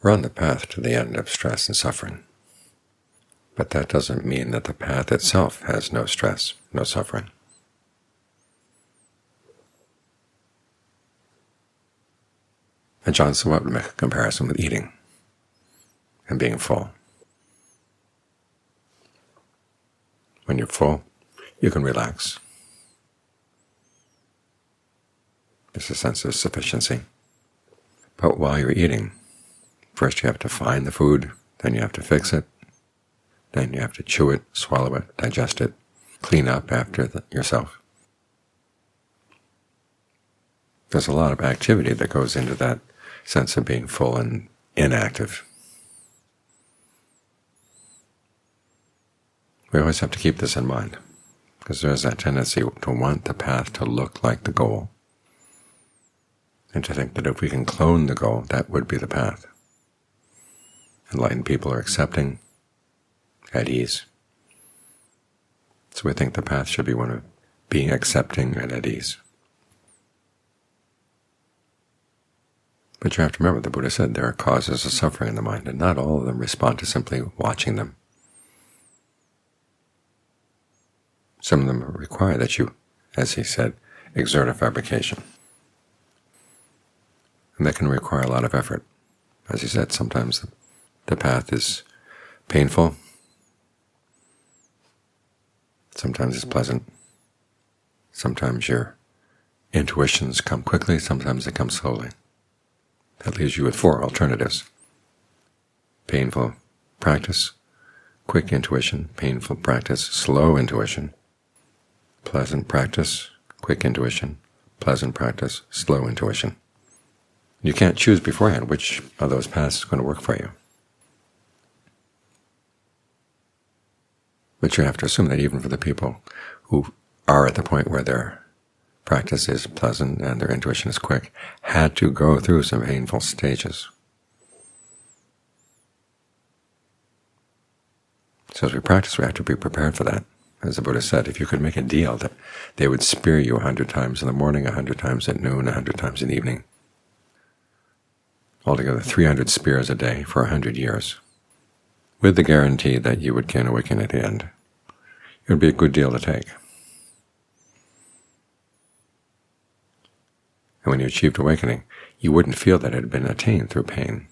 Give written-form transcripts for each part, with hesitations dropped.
We're on the path to the end of stress and suffering, but that doesn't mean that the path itself has no stress, no suffering. Ajahn Sawat would make a comparison with eating and being full. When you're full, you can relax. There's a sense of sufficiency. But while you're eating, first you have to find the food, then you have to fix it, then you have to chew it, swallow it, digest it, clean up after yourself. There's a lot of activity that goes into that sense of being full and inactive. We always have to keep this in mind, because there's that tendency to want the path to look like the goal, and to think that if we can clone the goal, that would be the path. Enlightened people are accepting, at ease. So we think the path should be one of being accepting and at ease. But you have to remember, the Buddha said there are causes of suffering in the mind, and not all of them respond to simply watching them. Some of them require that you, as he said, exert a fabrication. And that can require a lot of effort. As he said, sometimes the path is painful, sometimes it's pleasant, sometimes your intuitions come quickly, sometimes they come slowly. That leaves you with 4 alternatives: painful practice, quick intuition, painful practice, slow intuition, pleasant practice, quick intuition, pleasant practice, slow intuition. You can't choose beforehand which of those paths is going to work for you. But you have to assume that even for the people who are at the point where their practice is pleasant and their intuition is quick, had to go through some painful stages. So as we practice, we have to be prepared for that. As the Buddha said, if you could make a deal that they would spear you 100 times in the morning, 100 times at noon, 100 times in the evening, altogether 300 spears a day for 100 years, with the guarantee that you would gain awakening at the end, it would be a good deal to take. And when you achieved awakening, you wouldn't feel that it had been attained through pain.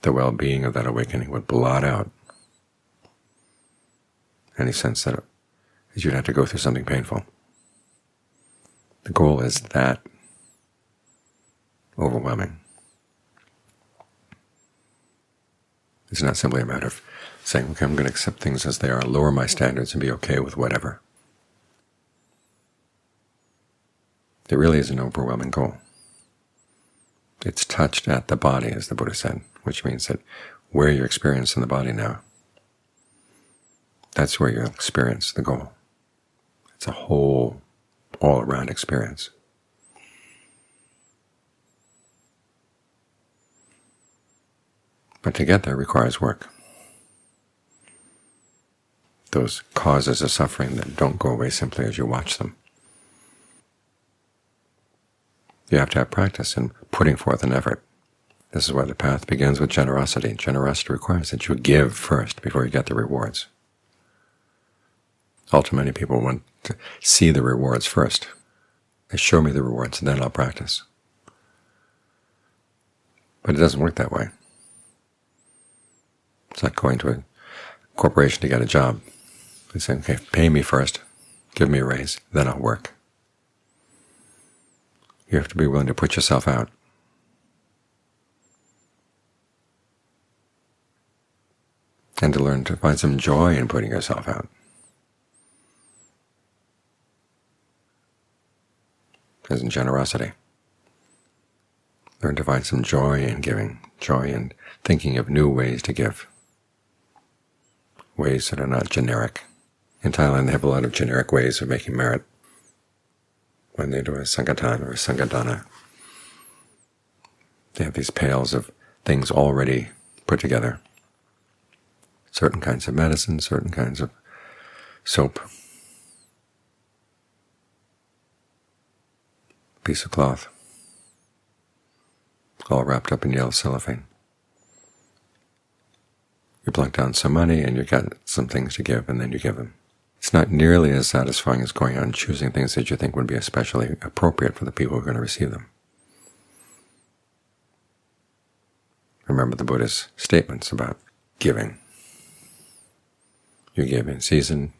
The well-being of that awakening would blot out any sense that you'd have to go through something painful. The goal is that overwhelming. It's not simply a matter of saying, okay, I'm going to accept things as they are, lower my standards, and be okay with whatever. It really is an overwhelming goal. It's touched at the body, as the Buddha said, which means that where you're experiencing the body now, that's where you'll experience the goal. It's a whole, all-around experience. But to get there requires work. Those causes of suffering that don't go away simply as you watch them. You have to have practice in putting forth an effort. This is why the path begins with generosity. Generosity requires that you give first before you get the rewards. Ultimately, people want to see the rewards first. They show me the rewards, and then I'll practice. But it doesn't work that way. It's like going to a corporation to get a job. They say, okay, pay me first, give me a raise, then I'll work. You have to be willing to put yourself out. And to learn to find some joy in putting yourself out. As in generosity. Learn to find some joy in giving, joy in thinking of new ways to give, ways that are not generic. In Thailand, they have a lot of generic ways of making merit. When they do a sankatan or a sangadana, they have these pails of things already put together. Certain kinds of medicine, certain kinds of soap, piece of cloth. all wrapped up in yellow cellophane. You plunk down some money and you got some things to give, and then you give them. It's not nearly as satisfying as going out and choosing things that you think would be especially appropriate for the people who are going to receive them. Remember the Buddha's statements about giving. You give in season,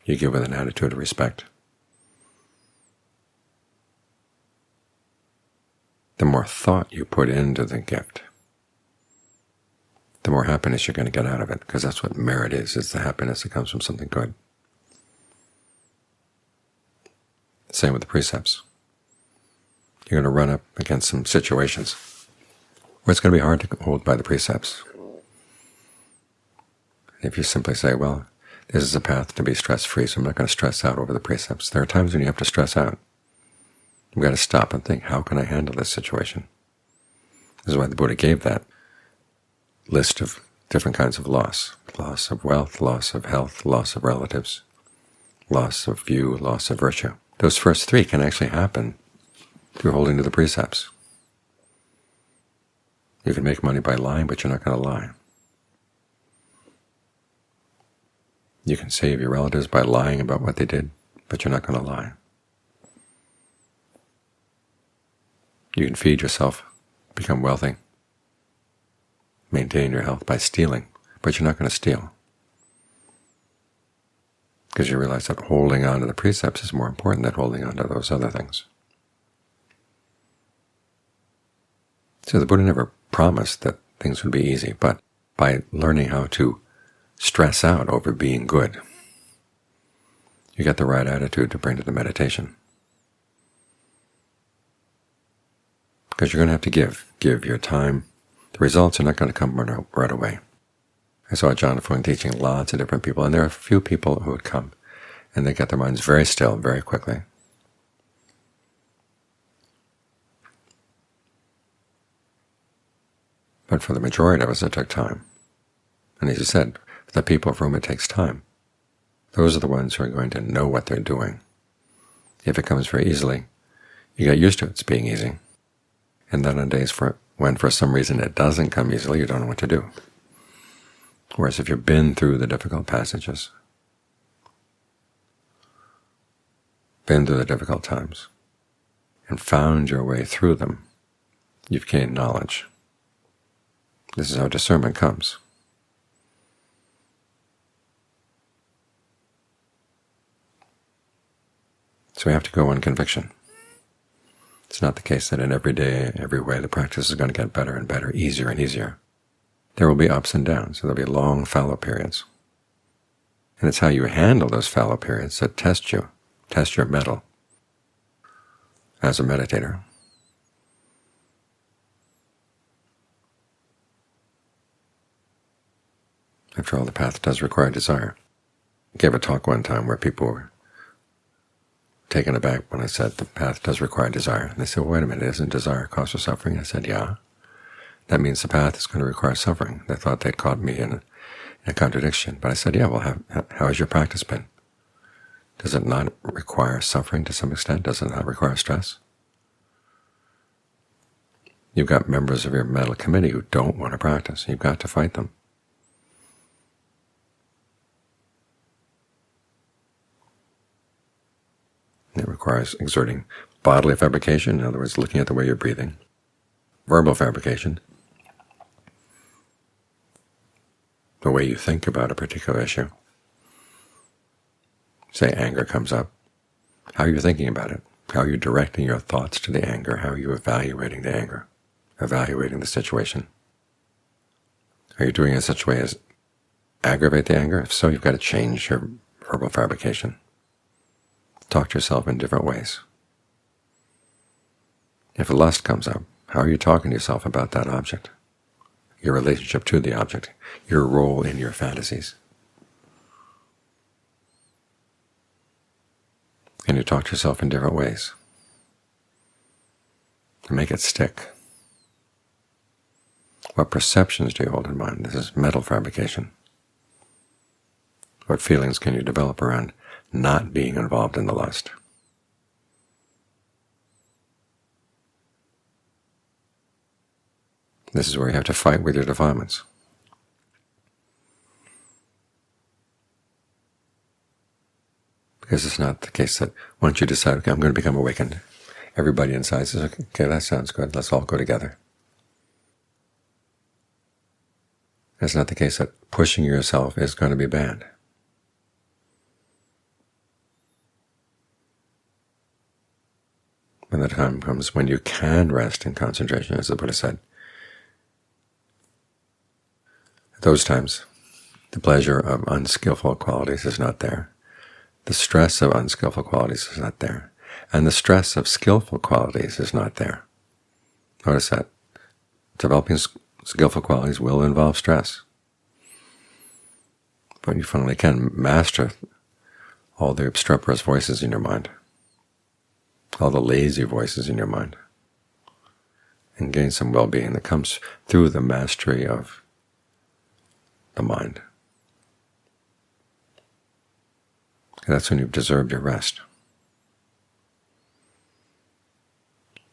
you give with an attitude of respect. The more thought you put into the gift, the more happiness you're going to get out of it, because that's what merit is. It's the happiness that comes from something good. Same with the precepts. You're going to run up against some situations where it's going to be hard to hold by the precepts. If you simply say, well, this is a path to be stress-free, so I'm not going to stress out over the precepts. There are times when you have to stress out. You've got to stop and think, how can I handle this situation? This is why the Buddha gave that list of different kinds of loss. Loss of wealth, loss of health, loss of relatives, loss of view, loss of virtue. Those first three can actually happen through holding to the precepts. You can make money by lying, but you're not going to lie. You can save your relatives by lying about what they did, but you're not going to lie. You can feed yourself, become wealthy, maintain your health by stealing, but you're not going to steal, because you realize that holding on to the precepts is more important than holding on to those other things. So the Buddha never promised that things would be easy, but by learning how to stress out over being good, you get the right attitude to bring to the meditation. Because you're going to have to give your time. The results are not going to come right away. I saw John Fung teaching lots of different people, and there are a few people who would come, and they get their minds very still very quickly. But for the majority of us, it took time. And as you said, for the people for whom it takes time, those are the ones who are going to know what they're doing. If it comes very easily, you get used to it. It's being easy. And then on days when for some reason it doesn't come easily, you don't know what to do. Whereas if you've been through the difficult passages, been through the difficult times, and found your way through them, you've gained knowledge. This is how discernment comes. So we have to go on conviction. It's not the case that in every day, every way, the practice is going to get better and better, easier and easier. There will be ups and downs. There will be long fallow periods. And it's how you handle those fallow periods that test you, test your mettle as a meditator. After all, the path does require desire. I gave a talk one time where people were taken aback when I said the path does require desire. And they said, well, wait a minute, isn't desire cause for suffering? I said, yeah. That means the path is going to require suffering. They thought they'd caught me in a contradiction. But I said, yeah, well, how has your practice been? Does it not require suffering to some extent? Does it not require stress? You've got members of your mental committee who don't want to practice. You've got to fight them. It requires exerting bodily fabrication, in other words, looking at the way you're breathing, verbal fabrication, the way you think about a particular issue. Say anger comes up. How are you thinking about it? How are you directing your thoughts to the anger? How are you evaluating the anger, evaluating the situation? Are you doing it in such a way as aggravate the anger? If so, you've got to change your verbal fabrication. Talk to yourself in different ways. If lust comes up, how are you talking to yourself about that object, your relationship to the object, your role in your fantasies? And you talk to yourself in different ways to make it stick. What perceptions do you hold in mind? This is mental fabrication. What feelings can you develop around not being involved in the lust? This is where you have to fight with your defilements. Because it's not the case that once you decide, okay, I'm going to become awakened, everybody inside says, okay, that sounds good, let's all go together. It's not the case that pushing yourself is going to be bad. When the time comes when you can rest in concentration, as the Buddha said, at those times the pleasure of unskillful qualities is not there. The stress of unskillful qualities is not there. And the stress of skillful qualities is not there. Notice that. Developing skillful qualities will involve stress. But you finally can master all the obstreperous voices in your mind, all the lazy voices in your mind, and gain some well-being that comes through the mastery of the mind. And that's when you've deserved your rest.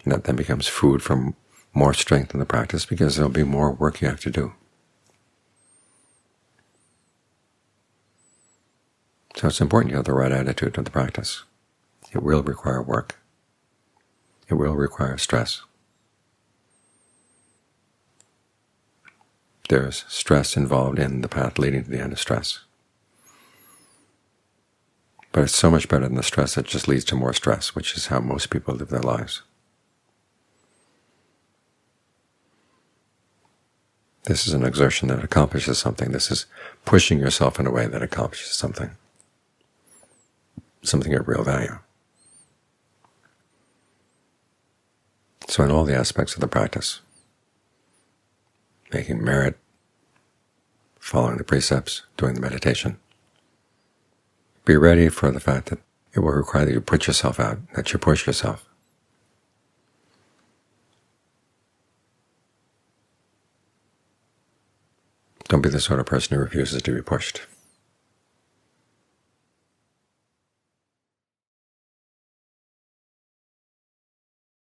And that then becomes food for more strength in the practice, because there'll be more work you have to do. So it's important you have the right attitude to the practice. It will require work. It will require stress. There's stress involved in the path leading to the end of stress. But it's so much better than the stress that just leads to more stress, which is how most people live their lives. This is an exertion that accomplishes something. This is pushing yourself in a way that accomplishes something of real value. So in all the aspects of the practice, making merit, following the precepts, doing the meditation, be ready for the fact that it will require that you put yourself out, that you push yourself. Don't be the sort of person who refuses to be pushed.